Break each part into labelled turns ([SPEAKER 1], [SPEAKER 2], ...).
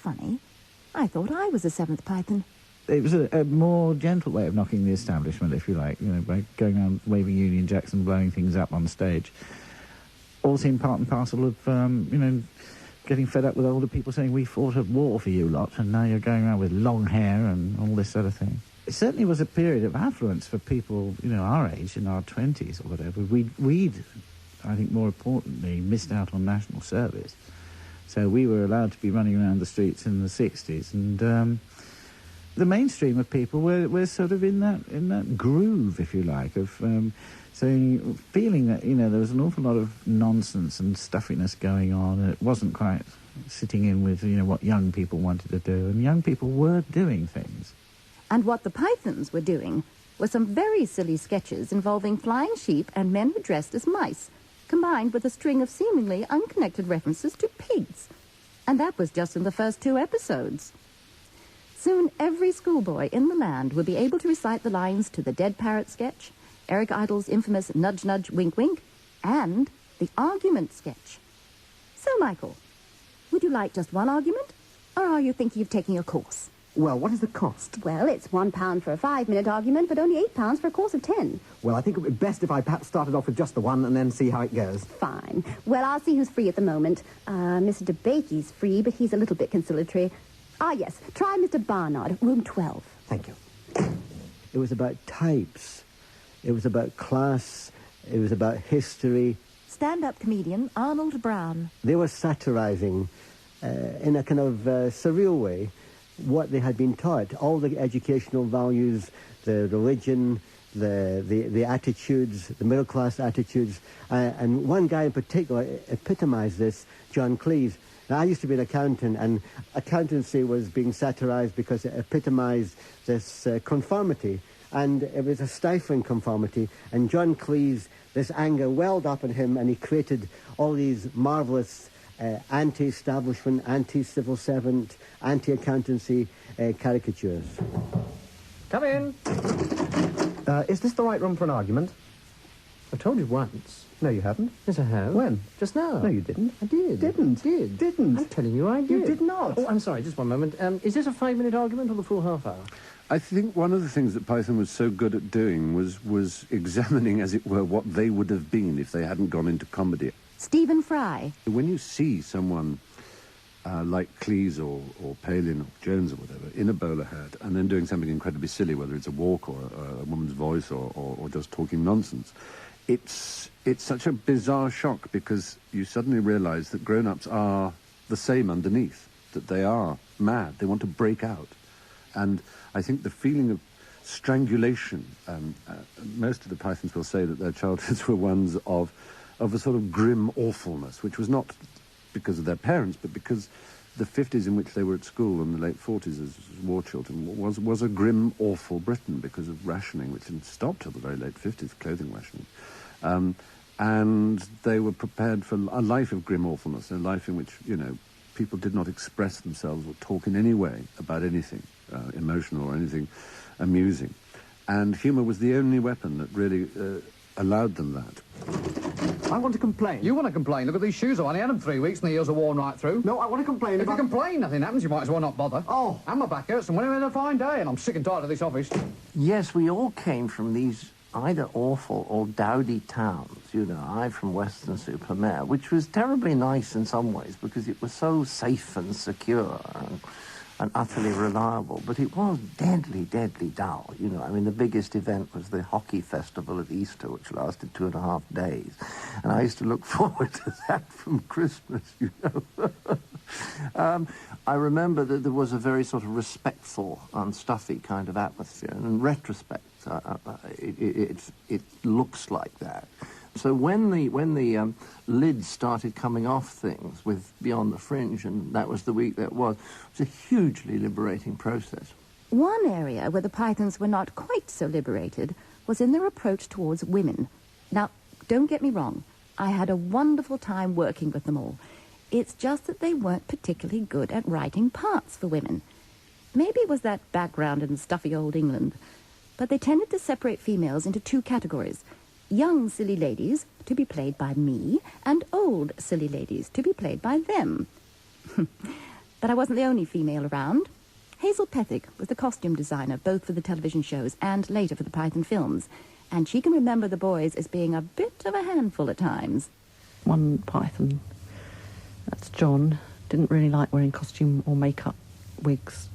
[SPEAKER 1] funny. I thought I was a seventh Python.
[SPEAKER 2] It was a more gentle way of knocking the establishment, if you like, you know, by going around waving Union Jacks and blowing things up on stage. All seemed part and parcel of, you know, getting fed up with older people saying, we fought a war for you lot, and now you're going around with long hair and all this sort of thing. It certainly was a period of affluence for people, you know, our age, in our 20s or whatever. We'd, I think more importantly, missed out on national service. So we were allowed to be running around the streets in the 60s, and the mainstream of people were sort of in that groove, if you like, of feeling that, you know, there was an awful lot of nonsense and stuffiness going on, and it wasn't quite sitting in with, you know, what young people wanted to do, and young people were doing things.
[SPEAKER 1] And what the Pythons were doing were some very silly sketches involving flying sheep and men who dressed as mice, combined with a string of seemingly unconnected references to pigs. And that was just in the first 2 episodes. Soon every schoolboy in the land would be able to recite the lines to the Dead Parrot sketch, Eric Idle's infamous Nudge Nudge Wink Wink, and the argument sketch. So, Michael, would you like just one argument, or are you thinking of taking a course?
[SPEAKER 3] Well, what is the cost?
[SPEAKER 4] Well, it's £1 for a 5-minute argument, but only £8 for a course of 10.
[SPEAKER 3] Well, I think it would be best if I perhaps started off with just the one and then see how it goes.
[SPEAKER 4] Fine. Well, I'll see who's free at the moment. Mr. DeBakey's free, but he's a little bit conciliatory. Yes. Try Mr. Barnard, room 12.
[SPEAKER 3] Thank you.
[SPEAKER 5] It was about types. It was about class. It was about history.
[SPEAKER 1] Stand-up comedian Arnold Brown.
[SPEAKER 5] They were satirizing, in a kind of surreal way, what they had been taught. All the educational values, the religion, the attitudes, the middle-class attitudes. And one guy in particular epitomized this, John Cleese. Now, I used to be an accountant, and accountancy was being satirized because it epitomized this conformity. And it was a stifling conformity. And John Cleese, this anger welled up in him, and he created all these marvelous anti-establishment, anti-civil servant, anti-accountancy caricatures.
[SPEAKER 3] Come in. Is this the right room for an argument?
[SPEAKER 6] I told you once.
[SPEAKER 3] No, you haven't.
[SPEAKER 6] Yes, I have.
[SPEAKER 3] When?
[SPEAKER 6] Just now.
[SPEAKER 3] No, you didn't.
[SPEAKER 6] I did.
[SPEAKER 3] Didn't.
[SPEAKER 6] Did.
[SPEAKER 3] Didn't.
[SPEAKER 6] I'm telling you I did.
[SPEAKER 3] You did not.
[SPEAKER 6] Oh, I'm sorry, just one moment. Is this a 5-minute argument or the full half hour?
[SPEAKER 7] I think one of the things that Python was so good at doing was examining, as it were, what they would have been if they hadn't gone into comedy.
[SPEAKER 1] Stephen Fry.
[SPEAKER 7] When you see someone like Cleese or Palin or Jones or whatever in a bowler hat and then doing something incredibly silly, whether it's a walk or a woman's voice or just talking nonsense, it's such a bizarre shock because you suddenly realize that grown-ups are the same underneath, that they are mad, they want to break out. And I think the feeling of strangulation, most of the Pythons will say that their childhoods were ones of a sort of grim awfulness, which was not because of their parents, but because the 50s in which they were at school and the late 40s as war children was a grim, awful Britain because of rationing, which didn't stop till the very late 50s, clothing rationing. And they were prepared for a life of grim awfulness, a life in which, you know, people did not express themselves or talk in any way about anything emotional or anything amusing. And humour was the only weapon that really allowed them that.
[SPEAKER 3] I want to complain.
[SPEAKER 8] You want to complain? Look at these shoes on. I had them 3 weeks and the heels are worn right through.
[SPEAKER 3] No, I want to complain
[SPEAKER 8] If you complain, nothing happens. You might as well not bother.
[SPEAKER 3] Oh.
[SPEAKER 8] And my back hurts, and when I had a fine day, and I'm sick and tired of this office.
[SPEAKER 6] Yes, we all came from these either awful or dowdy towns. You know, I from Weston-super-Mare, which was terribly nice in some ways because it was so safe and secure and utterly reliable, but it was deadly, deadly dull. You know, I mean, the biggest event was the hockey festival at Easter, which lasted 2.5 days. And I used to look forward to that from Christmas, you know. I remember that there was a very sort of respectful, unstuffy kind of atmosphere. And in retrospect, it looks like that. So when the lids started coming off things with Beyond the Fringe, and that was the week that was, it was a hugely liberating process.
[SPEAKER 1] One area where the Pythons were not quite so liberated was in their approach towards women. Now, don't get me wrong, I had a wonderful time working with them all. It's just that they weren't particularly good at writing parts for women. Maybe it was that background in stuffy old England, but they tended to separate females into 2 categories. Young silly ladies to be played by me, and old silly ladies to be played by them. But I wasn't the only female around. Hazel Pethick was the costume designer, both for the television shows and later for the Python films, and she can remember the boys as being a bit of a handful at times.
[SPEAKER 9] One Python, that's John, didn't really like wearing costume or makeup, wigs,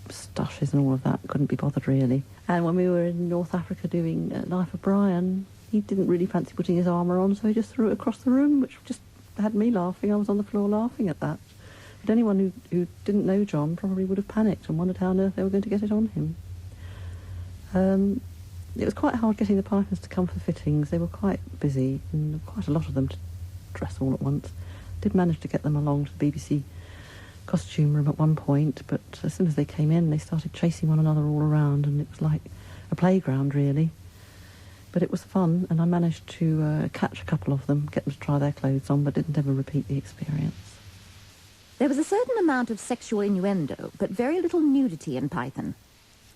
[SPEAKER 9] stushes and all of that. Couldn't be bothered, really. And when we were in North Africa doing Life of Brian, he didn't really fancy putting his armour on, so he just threw it across the room, which just had me laughing. I was on the floor laughing at that. But anyone who didn't know John probably would have panicked and wondered how on earth they were going to get it on him. It was quite hard getting the Pythons to come for fittings. They were quite busy, and quite a lot of them to dress all at once. Did manage to get them along to the BBC costume room at one point, but as soon as they came in, they started chasing one another all around, and it was like a playground, really. But it was fun, and I managed to catch a couple of them, get them to try their clothes on, but didn't ever repeat the experience.
[SPEAKER 1] There was a certain amount of sexual innuendo, but very little nudity in Python.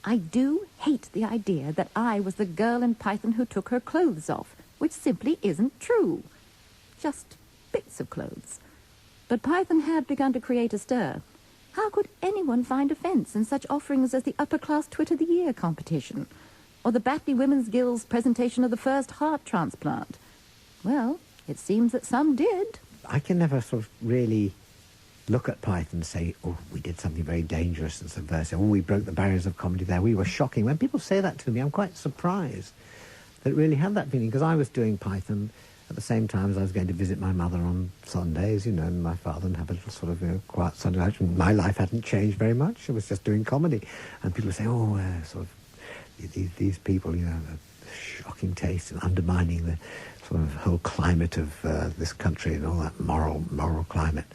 [SPEAKER 1] I do hate the idea that I was the girl in Python who took her clothes off, which simply isn't true. Just bits of clothes. But Python had begun to create a stir. How could anyone find offence in such offerings as the upper-class Twit of the Year competition, or the Batley Women's Guild's presentation of the first heart transplant? Well, it seems that some did.
[SPEAKER 10] I can never sort of really look at Python and say, oh, we did something very dangerous and subversive, oh, we broke the barriers of comedy there, we were shocking. When people say that to me, I'm quite surprised that it really had that feeling, because I was doing Python at the same time as I was going to visit my mother on Sundays, you know, and my father, and have a little sort of, you know, quiet Sunday night. And my life hadn't changed very much. I was just doing comedy. And people would say, oh, sort of, these people, you know, shocking taste and undermining the sort of whole climate of this country and all that moral climate.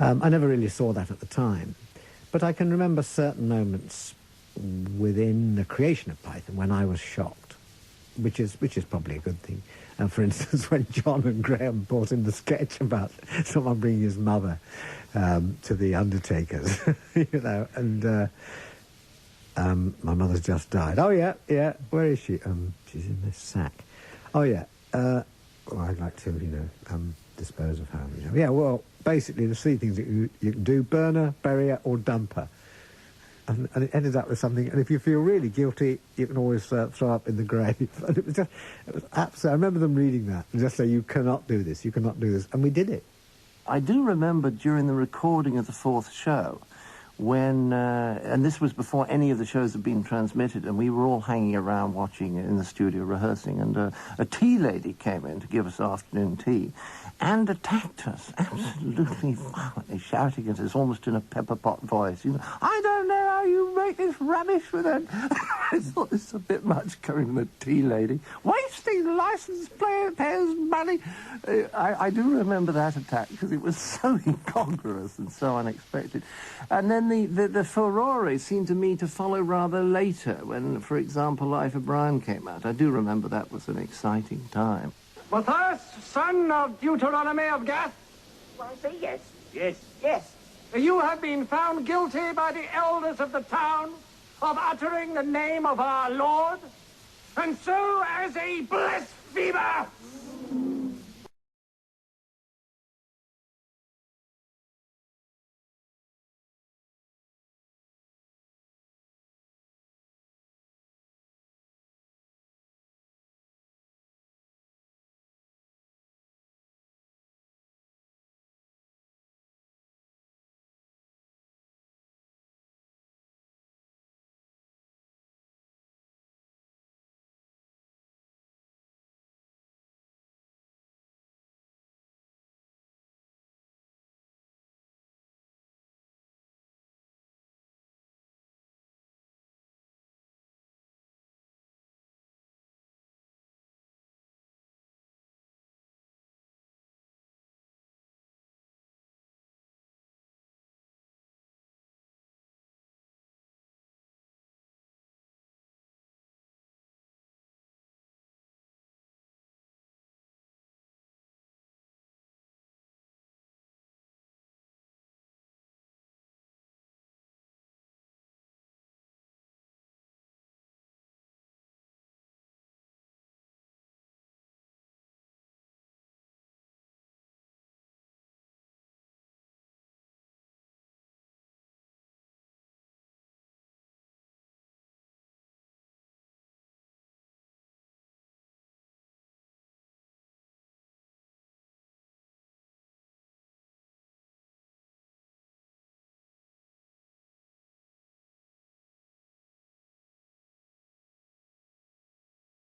[SPEAKER 10] I never really saw that at the time. But I can remember certain moments within the creation of Python when I was shocked, which is probably a good thing. For instance, when John and Graham brought in the sketch about someone bringing his mother to the undertakers, you know, and my mother's just died. Oh, yeah, where is she? She's in this sack. Oh, yeah, well, I'd like to, you know, dispose of her. You know. Yeah, well, basically the three things that you can do: burn her, bury her, or dump her. And it ended up with something, and if you feel really guilty, you can always throw up in the grave. And it was absolutely, I remember them reading that and just say, you cannot do this, and we did it.
[SPEAKER 6] I do remember during the recording of the fourth show, when, and this was before any of the shows had been transmitted, and we were all hanging around watching in the studio rehearsing, and a tea lady came in to give us afternoon tea, and attacked us, absolutely violently, shouting at us almost in a pepper pot voice. You know, I don't know how you make this rubbish with it. I thought this is a bit much coming from a tea lady. Wasting the licence payers' money. I do remember that attack because it was so incongruous and so unexpected. And then the furore seemed to me to follow rather later when, for example, Life of Brian came out. I do remember that was an exciting time.
[SPEAKER 11] Matthias, son of Deuteronomy of Gath?
[SPEAKER 12] Well, I say yes.
[SPEAKER 11] Yes.
[SPEAKER 12] Yes.
[SPEAKER 11] You have been found guilty by the elders of the town of uttering the name of our Lord, and so as a blasphemer